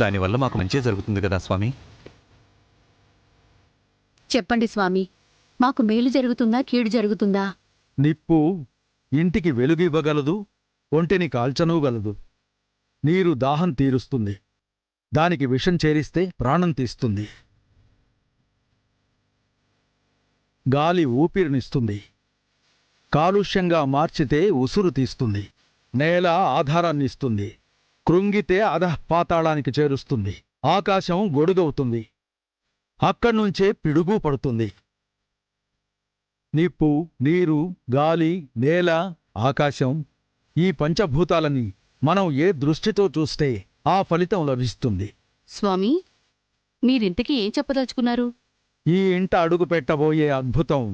దానివల్ల మాకు మంచి జరుగుతుంది కదా స్వామి. చెప్పండి స్వామి, మాకు మేలు జరుగుతుందా కీడు జరుగుతుందా? నిప్పు ఇంటికి వెలుగివ్వగలదు, ఒంటిని కాల్చనూగలదు. నీరు దాహం తీరుస్తుంది, దానికి విషం చేరిస్తే ప్రాణం తీస్తుంది. గాలి ఊపిరినిస్తుంది, కాలుష్యంగా మార్చితే ఉసురు తీస్తుంది. నేల ఆధారాన్నిస్తుంది, కృంగితే అధఃపాతాళానికి చేరుస్తుంది. ఆకాశం గొడుగవుతుంది, అక్కడ్నుంచే పిడుగు పడుతుంది. నిప్పు, నీరు, గాలి, నేల, ఆకాశం, ఈ పంచభూతాలని మనం ఏ దృష్టితో చూస్తే ఆ ఫలితం లభిస్తుంది. స్వామి, మీరింతకీ ఏం చెప్పదలుచుకున్నారు? ఈ ఇంట అడుగు పెట్టబోయే అద్భుతం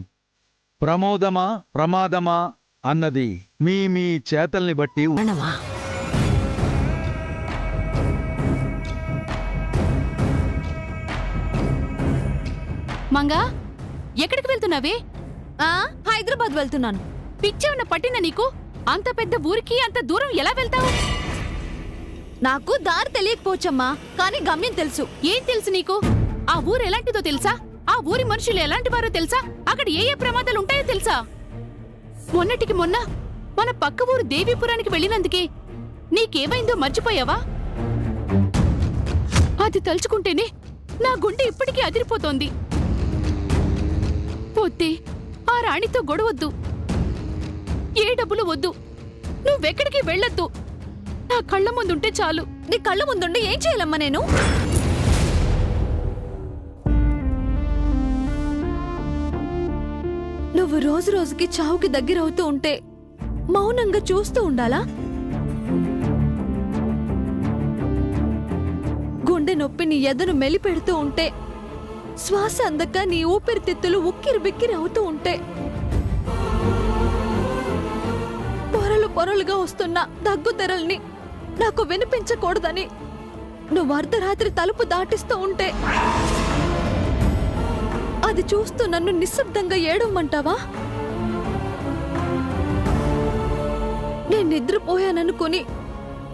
ప్రమోదమా ప్రమాదమా అన్నది మీ మీ చేతల్ని బట్టి మరణమా? మంగా, ఎక్కడికి వెళ్తున్నావే? హైదరాబాద్ వెళ్తున్నాను. పిచ్చేమన్న పట్టిన నీకు? అంత పెద్ద ఊరికి అంత దూరం ఎలా వెళ్తావు? నాకు దారి తెలియకపోవచ్చమ్మా, కానీ గమ్యం తెలుసు. ఏం తెలుసు నీకు? ఆ ఊరు ఎలాంటిదో తెలుసా? ఆ ఊరి మనుషులు ఎలాంటి వారో తెలుసా? అక్కడ ఏ ఏ ప్రమాదాలు ఉంటాయో తెలుసా? మొన్నటికి మొన్న మన పక్క ఊరు దేవీపురానికి వెళ్ళినందుకే నీకేమైందో మర్చిపోయావా? అది తలుచుకుంటేనే నా గుండె ఇప్పటికీ అదిరిపోతోంది. పోతే ఆ రాణితో గొడవద్దు, ఏ డబ్బులు వద్దు, నువ్వెక్కడికి వెళ్ళొద్దు. నా కళ్ళ ముందుంటే చాలు. నీ కళ్ళ ముందుండి ఏం చేయాలమ్మా నేను? నువ్వు రోజు రోజుకి చావుకి దగ్గరవుతూ ఉంటే మౌనంగా చూస్తూ ఉండాలా? గుండె నొప్పి నీ ఎదను మెలిపెడుతూ ఉంటే, శ్వాస అందక నీ ఊపిరితిత్తులు ఉక్కిరి బిక్కిరి అవుతూ ఉంటే, పొరలు పొరలుగా వస్తున్న దగ్గుతెరల్ని నాకు వినిపించకూడదని నువ్వు అర్ధరాత్రి తలుపు దాటిస్తూ ఉంటే, అది చూస్తూ నన్ను నిశ్శబ్దంగా ఏడవమంటావా? నేను నిద్రపోయాననుకుని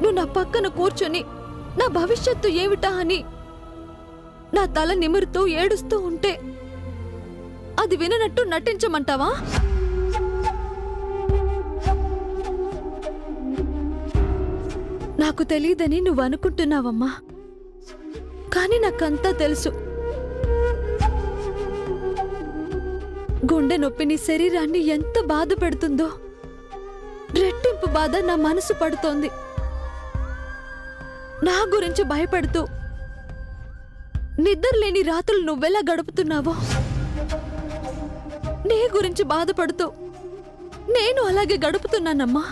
నువ్వు నా పక్కన కూర్చొని నా భవిష్యత్తు ఏమిటా అని నా తల నిమురుతూ ఏడుస్తూ ఉంటే, అది విననట్టు నటించమంటావా? నాకు తెలియదని నువ్వు అనుకుంటున్నావమ్మా, కానీ నాకంతా తెలుసు. గుండె నొప్పి నీ శరీరాన్ని ఎంత బాధ పెడుతుందో రెట్టింపు బాధ నా మనసు పడుతోంది. నా గురించి భయపడుతూ నిద్రలేని రాత్రులు నువ్వెలా గడుపుతున్నావో, నీ గురించి బాధపడుతూ నేను అలాగే గడుపుతున్నానమ్మా.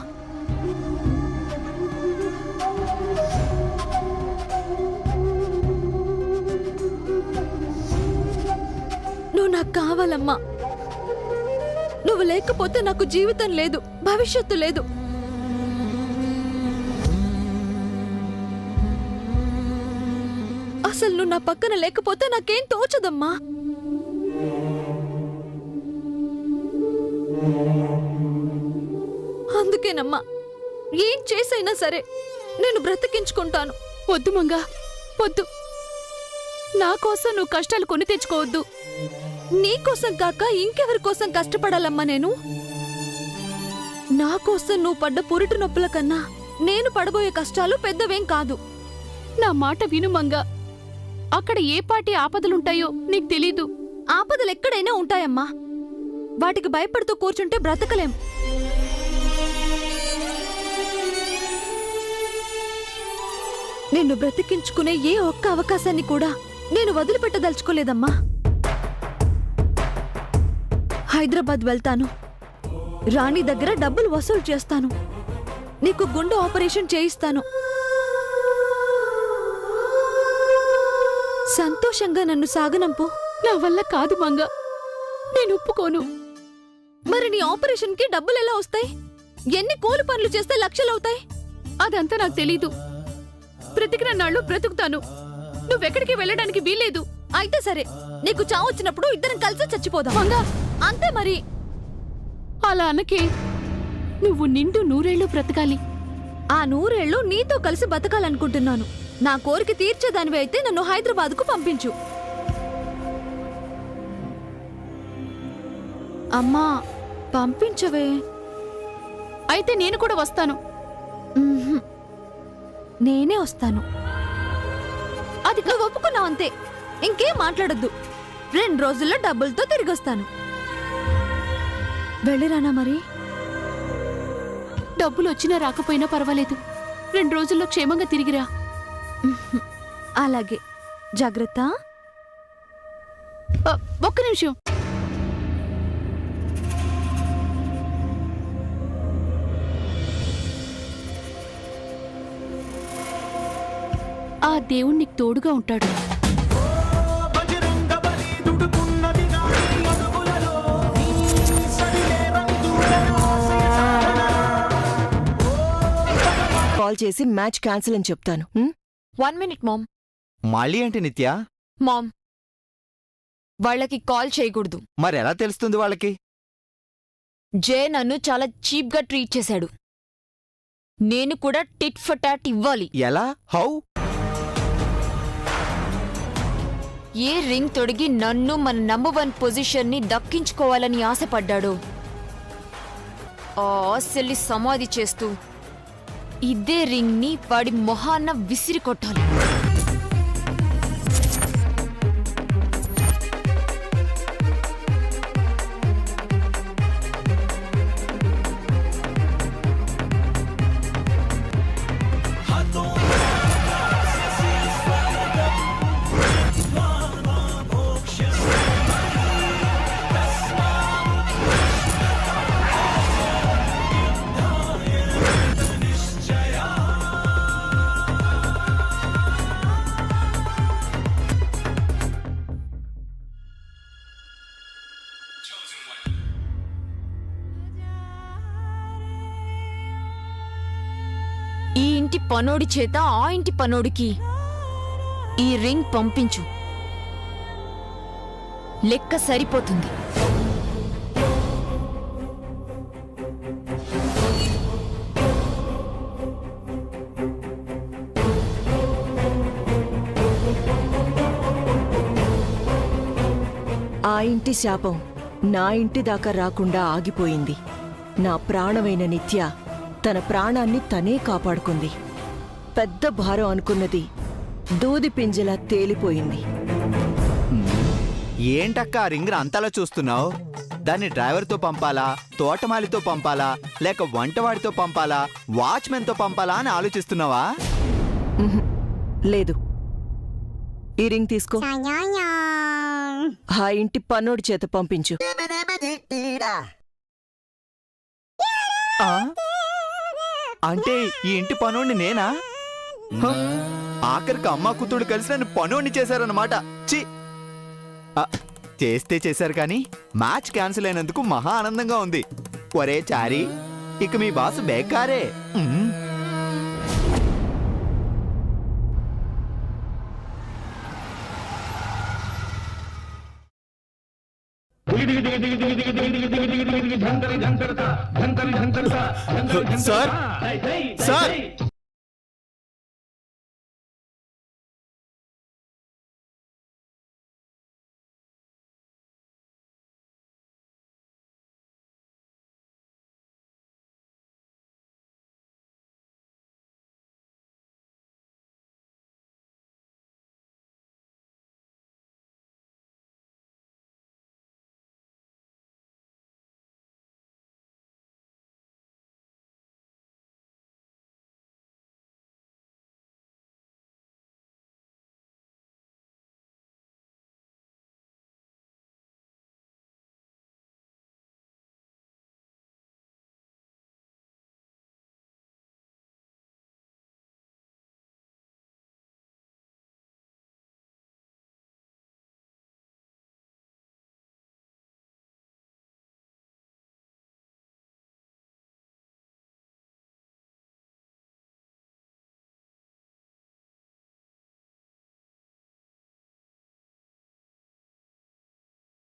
నువ్వు నాకు కావాలమ్మా. నువ్వు లేకపోతే నాకు జీవితం లేదు, భవిష్యత్తు లేదు. అసలు నువ్వు నా పక్కన లేకపోతే నాకేం తోచదమ్మా. అందుకేనమ్మా, ఏం చేసైనా సరే నేను బ్రతికించుకుంటాను. వద్దు మంగా, వద్దు. నా కోసం నువ్వు కష్టాలు కొని తెచ్చుకోవద్దు. నీకోసం కాక ఇంకెవరి కోసం కష్టపడాలమ్మా నేను? నా కోసం నువ్వు పడ్డ పురిటి నొప్పుల కన్నా నేను పడబోయే కష్టాలు పెద్దవేం కాదు. నా మాట విను మంగా. అక్కడ ఏ పాటి ఆపదలుంటాయో నీకు తెలీదు. ఆపదలు ఎక్కడైనా ఉంటాయమ్మా, వాటికి భయపడుతూ కూర్చుంటే బ్రతకలేం. నిన్ను బ్రతికించుకునే ఏ ఒక్క అవకాశాన్ని కూడా నేను వదిలిపెట్టదలుచుకోలేదమ్మా. హైదరాబాద్ వెళ్తాను, రాణి దగ్గర డబ్బులు వసూలు చేస్తాను, నీకు గుండె ఆపరేషన్ చేయిస్తాను. సంతోషంగా నన్ను సాగనంపు. నా వల్ల కాదు మంగా, నేను ఒప్పుకోను. మరి నీ ఆపరేషన్ కి డబ్బులు ఎలా వస్తాయి? ఎన్ని కూలి పనులు చేస్తే లక్షలవుతాయి? అదంతా నాకు తెలీదు. బ్రతికిన నాళ్ళు బ్రతుకుతాను, నువ్వెక్కడికి వెళ్ళడానికి వీల్లేదు. అయితే సరే, నీకు చావు వచ్చినప్పుడు ఇద్దరం కలిసి చచ్చిపోదాం. మంగా, అంతే మరి. అలా అనకే. నువ్వు నిండు నూరేళ్లు బ్రతకాలి, ఆ 100 ఏళ్ళు నీతో కలిసి బతకాలనుకుంటున్నాను. నా కోరిక తీర్చేదానివి అయితే నన్ను హైదరాబాద్కు పంపించు. అమ్మా, పంపించవే. అయితే నేను కూడా వస్తాను. ఉహుం. నేనే వస్తాను. అది నువ్వు ఒప్పుకున్నావు అంతే. ఇంకేం మాట్లాడొద్దు. 2 రోజుల్లో డబ్బులతో తిరిగొస్తాను. వెళ్ళిరానా మరి? డబ్బులు వచ్చినా రాకపోయినా పర్వాలేదు. 2 రోజుల్లో క్షేమంగా తిరిగిరా. అలాగే. జాగ్రత్త. ఒక్క నిమిషం. ఆ దేవుడు నీకు తోడుగా ఉంటాడు. కాల్ చేసి మ్యాచ్ క్యాన్సిల్ అని చెప్తాను. 1 మినిట్ మామ్. మళ్ళీ ఏంటి నిత్య? మామ్, వాళ్ళకి కాల్ చేయకూడదు. మరెలా తెలుస్తుంది వాళ్ళకి? జే నన్ను చాలా చీప్ గా ట్రీట్ చేశాడు. నేను కూడా టిట్ ఫర్ టాట్ ఇవ్వాలి. ఎలా? హౌ? ఏ రింగ్ తొడిగి నన్ను మన నంబర్ 1 పొజిషన్ ని దక్కించుకోవాలని ఆశపడ్డాడో ఆ ఆశల్ని సమాధి చేస్తూ ఇదే రింగ్ ని వాడి మొహాన్న విసిరి కొట్టాలి. ఈ ఇంటి పనోడి చేత ఆ ఇంటి పనోడికి ఈ రింగ్ పంపించు. లెక్క సరిపోతుంది. ఆ ఇంటి శాపం నా ఇంటి దాకా రాకుండా ఆగిపోయింది. నా ప్రాణమైన నిత్య తన ప్రాణాన్ని తనే కాపాడుకుంది. పెద్ద భారం అనుకున్నది దూది పింజలా తేలిపోయింది. ఏంటక్క ఆ రింగ్ అంతలా చూస్తున్నావు? దాన్ని డ్రైవర్తో పంపాలా, తోటమాలితో పంపాలా, లేక వంటవాడితో పంపాలా, వాచ్మెన్తో పంపాలా అని ఆలోచిస్తున్నావా? ఉహుం, లేదు. ఈ రింగ్ తీసుకో. ఆ ఇంటి పన్నోడి చేత పంపించు. ఆ? అంటే ఈ ఇంటి పనోడిని నేనా? హ? ఆఖరికి అమ్మా కూతుడు కలిసి నన్ను పనోడిని చేశారన్నమాట. చి చేస్తే చేశారు కానీ మ్యాచ్ క్యాన్సిల్ అయినందుకు మహా ఆనందంగా ఉంది. ఒరే చారీ, ఇక మీ బాసు బేకారే. సార్ సార్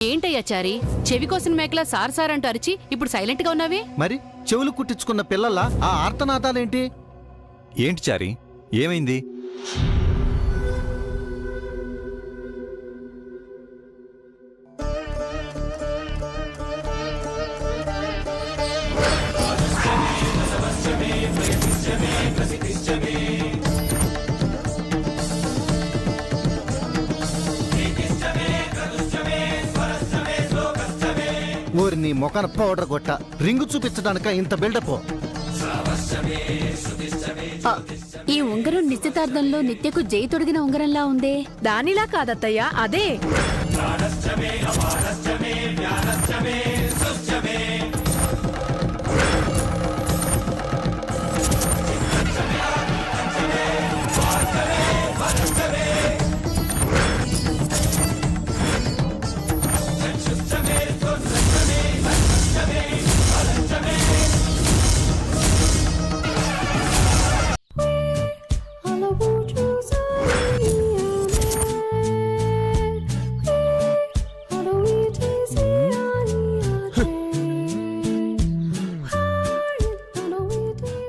ఏంటయ్యా చారీ, చెవి కోసిన మేకలా సార్ అంటూ అరిచి ఇప్పుడు సైలెంట్ గా ఉన్నావే? మరి చెవులు కుట్టించుకున్న పిల్లల ఆ ఆర్తనాదాలేంటి? ఏంటి చారి, ఏమైంది? ఊరి నీ మొఖాన పౌడర్ కొట్ట రింగు చూపించడానిక ఇంత బిల్డప్. ఈ ఉంగరం నిశ్చితార్థంలో నిత్యకు జై తొడిగిన ఉంగరంలా ఉందే. దానిలా కాదత్తయ్యా, అదే.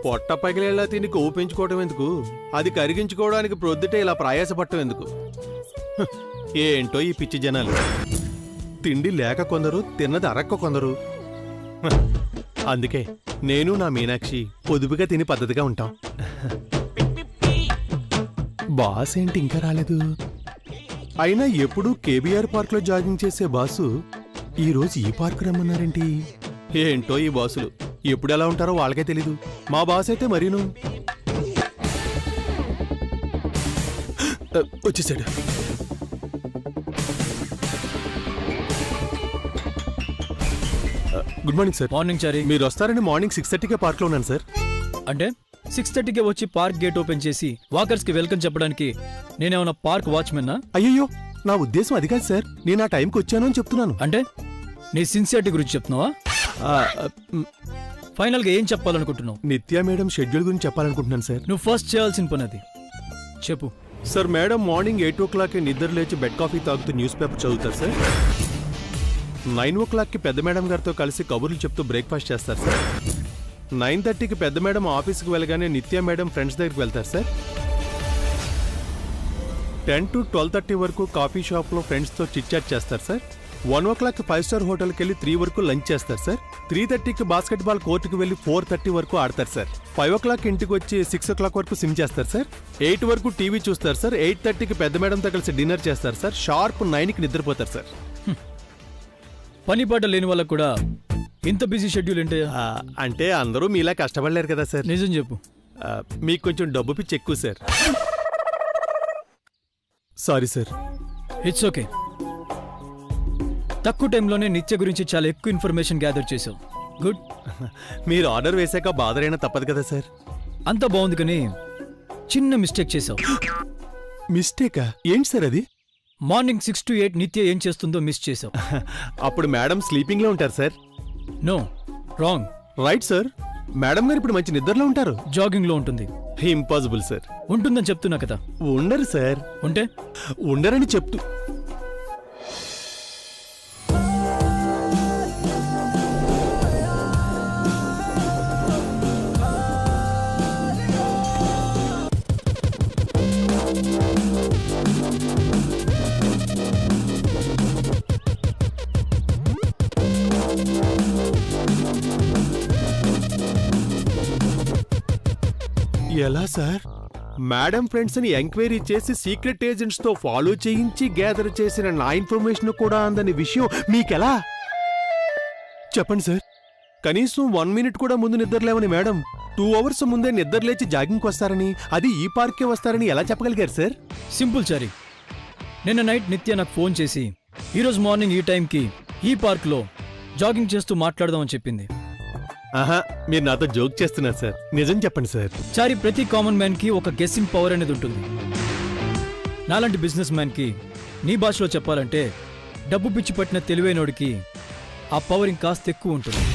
పొట్ట పగిలేలా తిని కొవ్వు పెంచుకోవడం ఎందుకు? అది కరిగించుకోవడానికి ప్రొద్దుటే ఇలా ప్రయాసపడటం ఎందుకు? హ్, ఏంటో ఈ పిచ్చి జనాలు. తిండి లేక కొందరు, తిన్నది అరక్క కొందరు. హ్, అందుకే నేను నా మీనాక్షి పొదుపుగా తిని పద్ధతిగా ఉంటాం. బాస్ ఏంటి ఇంకా రాలేదు? అయినా ఎప్పుడూ కేబీఆర్ పార్క్ లో జాగింగ్ చేసే బాసు ఈరోజు ఈ పార్క్ రమ్మన్నారేంటి? ఏంటో ఈ బాసులు ఎప్పుడు ఎలా ఉంటారో వాళ్ళకే తెలీదు. మా బాస్ అయితే మరీను. వచ్చేసాడు. Good morning sir. మార్నింగ్ చారి. మీరు వస్తారని మార్నింగ్ 6:30కే పార్క్ లో ఉన్నాను సార్. అంటే 6:30కే వచ్చి పార్క్ గేట్ ఓపెన్ చేసి వాకర్స్ కి వెల్కమ్ చెప్పడానికి నేనేమన్నా పార్క్ వాచ్మెన్నా? అయ్యయ్యో, నా ఉద్దేశం అది కాదు సార్. నేను ఆ టైంకి వచ్చాను అని చెప్తున్నాను. అంటే నీ సిన్సియారిటీ గురించి చెప్తున్నావా? ఫైనల్ గా ఏం చెప్పాలనుకుంటున్నావు? నిత్య మేడం షెడ్యూల్ గురించి చెప్పాలనుకుంటున్నాను సార్. నువ్వు ఫస్ట్ చేయాల్సిన పని అది చెప్పు. సార్, మేడం మార్నింగ్ 8 o'clock నిద్ర లేచి బెడ్ కాఫీ తాగుతూ న్యూస్ పేపర్ చదువుతారు సార్. 9 o'clock పెద్ద మేడం గారితో కలిసి కబుర్లు చెప్తూ బ్రేక్ఫాస్ట్ చేస్తారు సార్. 9:30కి పెద్ద మేడం ఆఫీస్కి వెళ్ళగానే నిత్య మేడం ఫ్రెండ్స్ దగ్గరికి వెళ్తారు సార్. 10 to 12:30 వరకు కాఫీ షాప్లో ఫ్రెండ్స్తో చిట్చాట్ చేస్తారు సార్. 1 o'clock 5-star హోటల్కి వెళ్ళి 3 వరకు లంచ్ చేస్తారు సార్. 3:30కి బాస్కెట్బాల్ కోర్టుకు వెళ్ళి 4:30 వరకు ఆడతారు సార్. 5 o'clock ఇంటికి వచ్చి 6 o'clock వరకు సిమ్ చేస్తారు సార్. 8 వరకు టీవీ చూస్తారు సార్. 8:30కి పెద్ద మేడంతో కలిసి డిన్నర్ చేస్తారు సార్. షార్ప్ 9కి నిద్రపోతారు సార్. పని పాట లేని వాళ్ళకు కూడా ఇంత బిజీ షెడ్యూల్ ఏంటి? అంటే అందరూ మీలా కష్టపడలేరు కదా సార్. నిజం చెప్పు. మీకు కొంచెం డబ్బు పిచ్చి ఎక్కువ sir. Sorry sir. It's okay. తక్కువ టైంలోనే నిత్య గురించి చాలా ఎక్కువ ఇన్ఫర్మేషన్ గ్యాదర్ చేసావు. గుడ్. మీరు ఆర్డర్ వేశాక బాధరైనా తప్పదు కదా సార్. అంతా బాగుంది కానీ చిన్న మిస్టేక్ చేసావు. మిస్టేకా? ఏంటి సార్ అది? మార్నింగ్ 6 to 8 నిత్య ఏం చేస్తుందో మిస్ చేసావు. అప్పుడు మేడం స్లీపింగ్ లో ఉంటారు sir. No, wrong. Right sir. Madam గారు ఇప్పుడు మంచి నిద్రలో ఉంటారు. జాగింగ్ లో ఉంటుంది. Impossible sir. ఉంటుందని చెప్తున్నా కదా. ఉండరు సార్. ఉంటే ఉండరని చెప్తూ ఎలా సార్? మేడం ఫ్రెండ్స్ ని ఎంక్వైరీ చేసి సీక్రెట్ ఏజెంట్స్ తో ఫాలో చేయించి గ్యాదర్ చేసిన నా ఇన్ఫర్మేషన్ కూడా అందని విషయం మీకెలా? చెప్పండి సార్. కనీసం 1 minute కూడా ముందు నిద్రలేవని మేడం 2 hours ముందే నిద్రలేచి జాగింగ్కి వస్తారని, అది ఈ పార్కే వస్తారని ఎలా చెప్పగలిగారు సార్? సింపుల్ చారి. నిన్న నైట్ నిత్య నాకు ఫోన్ చేసి ఈరోజు మార్నింగ్ ఈ టైంకి ఈ పార్క్లో జాగింగ్ చేస్తూ మాట్లాడదామని చెప్పింది. ఆహా, మీరు నాతో జోక్ చేస్తున్నారు సార్. నిజం చెప్పండి సార్. చారి, ప్రతి కామన్ మ్యాన్ కి ఒక గెస్సింగ్ పవర్ అనేది ఉంటుంది. నాలాంటి బిజినెస్ మ్యాన్ కి నీ భాషలో చెప్పాలంటే డబ్బు పిచ్చి పట్టిన తెలివైనోడికి ఆ పవర్ ఇంకాస్త ఎక్కువ ఉంటుంది.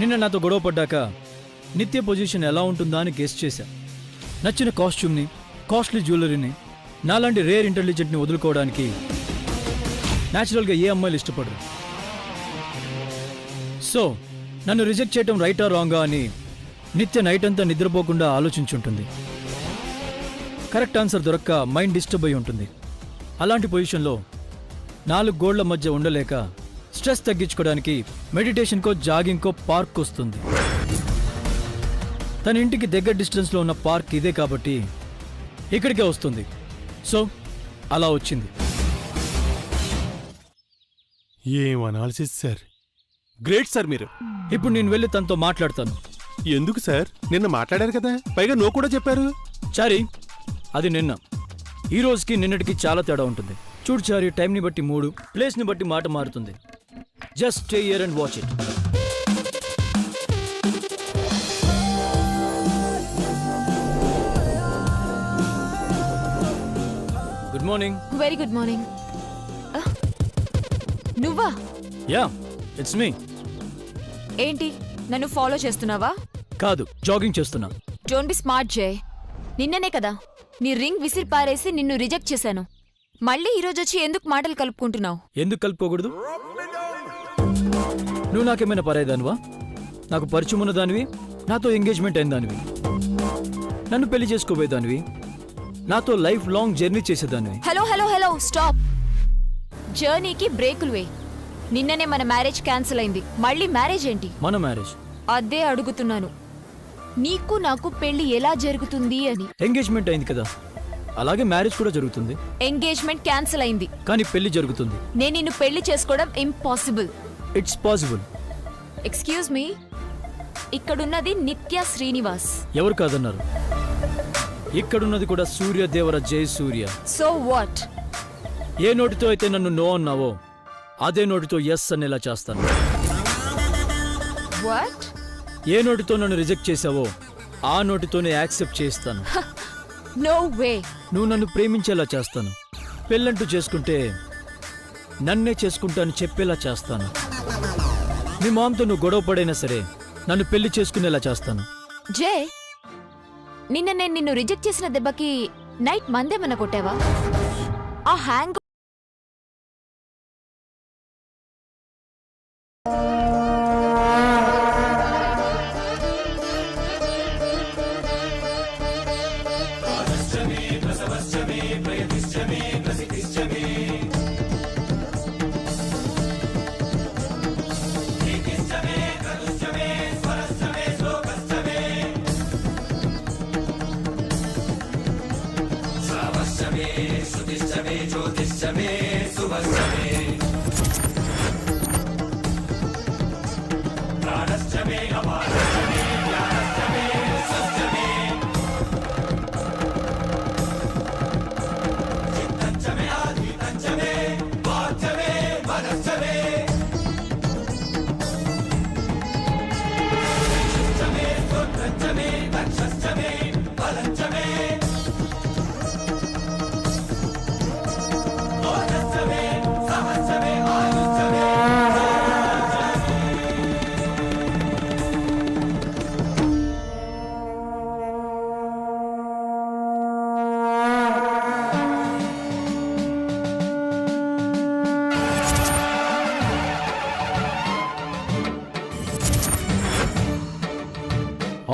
నిన్న నాతో గొడవ పడ్డాక నిత్య పొజిషన్ ఎలా ఉంటుందా అని గెస్ చేశా. నచ్చిన కాస్ట్యూమ్ని, కాస్ట్లీ జ్యువెలరీని, నాలాంటి రేర్ ఇంటెలిజెంట్ని వదులుకోవడానికి న్యాచురల్గా ఏ అమ్మాయిలు ఇష్టపడరు. సో నన్ను రిజెక్ట్ చేయటం రైటా రాంగా అని నిత్య నైట్ అంతా నిద్రపోకుండా ఆలోచించుంటుంది. కరెక్ట్ ఆన్సర్ దొరక్క మైండ్ డిస్టర్బ్ అయి ఉంటుంది. అలాంటి పొజిషన్లో 4 గోళ్ల మధ్య ఉండలేక స్ట్రెస్ తగ్గించుకోవడానికి మెడిటేషన్కో జాగింగ్కో పార్క్ వస్తుంది. తన ఇంటికి దగ్గర డిస్టెన్స్లో ఉన్న పార్క్ ఇదే కాబట్టి ఇక్కడికే వస్తుంది. సో అలా వచ్చింది. ఏం అనాలిసిస్ సార్, గ్రేట్ సార్ మీరు. ఇప్పుడు నేను వెళ్ళి తనతో మాట్లాడతాను. ఎందుకు సార్? నిన్న మాట్లాడారు కదా, పైగా నో కూడా చెప్పారు. చారీ, అది నిన్న. ఈ రోజుకి నిన్నటికి చాలా తేడా ఉంటుంది. చూడు చారీ, టైంని బట్టి మూడు, ప్లేస్ని బట్టి మాట మారుతుంది. Just stay here and watch it. Good morning. Very good morning. నువ్వా? Yeah, it's me. ఏంటి, నన్ను ఫాలో చేస్తున్నావా? కాదు, జాగింగ్ చేస్తున్నా. Don't be smart Jay. నిన్ననే కదా నీ రింగ్ విసిరి పారేసి నిన్ను రిజెక్ట్ చేశాను. మళ్ళీ ఈరోజు వచ్చి ఎందుకు మాటలు కలుపుకుంటున్నావు? ఎందుకు కలుపుకోకూడదు? నువ్వు నాకేమైనా పరాయిదానివా? నాకు పరిచయం ఉన్న దానివి, నాతో ఎంగేజ్మెంట్ అయిన దానివి, నన్ను పెళ్లి చేసుకోబోయేదానివి, నాతో లైఫ్ లాంగ్ జర్నీ చేసేదానివి. Hello hello hello, stop. జర్నీకి బ్రేకులు వే. నిన్ననే మన మ్యారేజ్ క్యాన్సిల్ అయింది, మళ్ళీ మ్యారేజ్ ఏంటి? మన మ్యారేజ్. అదే అడుగుతున్నాను, నీకు నాకు పెళ్లి ఎలా జరుగుతుంది అని. ఎంగేజ్మెంట్ అయింది కదా, అలాగే మ్యారేజ్ కూడా జరుగుతుంది. ఎంగేజ్మెంట్ క్యాన్సిల్ అయింది కానీ పెళ్లి జరుగుతుంది. నేను నిన్ను పెళ్లి చేసుకోవడం impossible. It's possible. Excuse me, ఇక్కడున్నది నిత్య శ్రీనివాస్. ఎవరు కాదన్నారు? ఇక్కడున్నది కూడా సూర్యదేవర జయసూర్య. So what? ఏ నోటితో అయితే నన్ను నో అన్నావో అదే నోటితో ఎస్ అనేలా చేస్తాను. వాట్? ఏ నోటితో నన్ను రిజెక్ట్ చేసావో ఆ నోటితోనే యాక్సెప్ట్ చేస్తాను. No way. నువ్వు నన్ను ప్రేమించేలా చేస్తాను. పెళ్ళంటూ చేసుకుంటే నన్నే చేసుకుంటాను చెప్పేలా చేస్తాను. మీ మామతో నువ్వు గొడవ పడైనా సరే నన్ను పెళ్లి చేసుకునేలా చేస్తాను. జే, నిన్న నేను నిన్ను రిజెక్ట్ చేసిన దెబ్బకి నైట్ మందేమన్నా కొట్టావా? ఆ హ్యాంగ్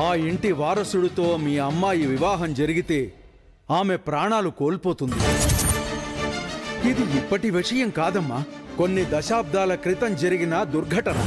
ఆ ఇంటి వారసుడితో మీ అమ్మాయి వివాహం జరిగితే ఆమె ప్రాణాలు కోల్పోతుంది. ఇది ఇప్పటి విషయం కాదమ్మా, కొన్ని దశాబ్దాల క్రితం జరిగిన దుర్ఘటన.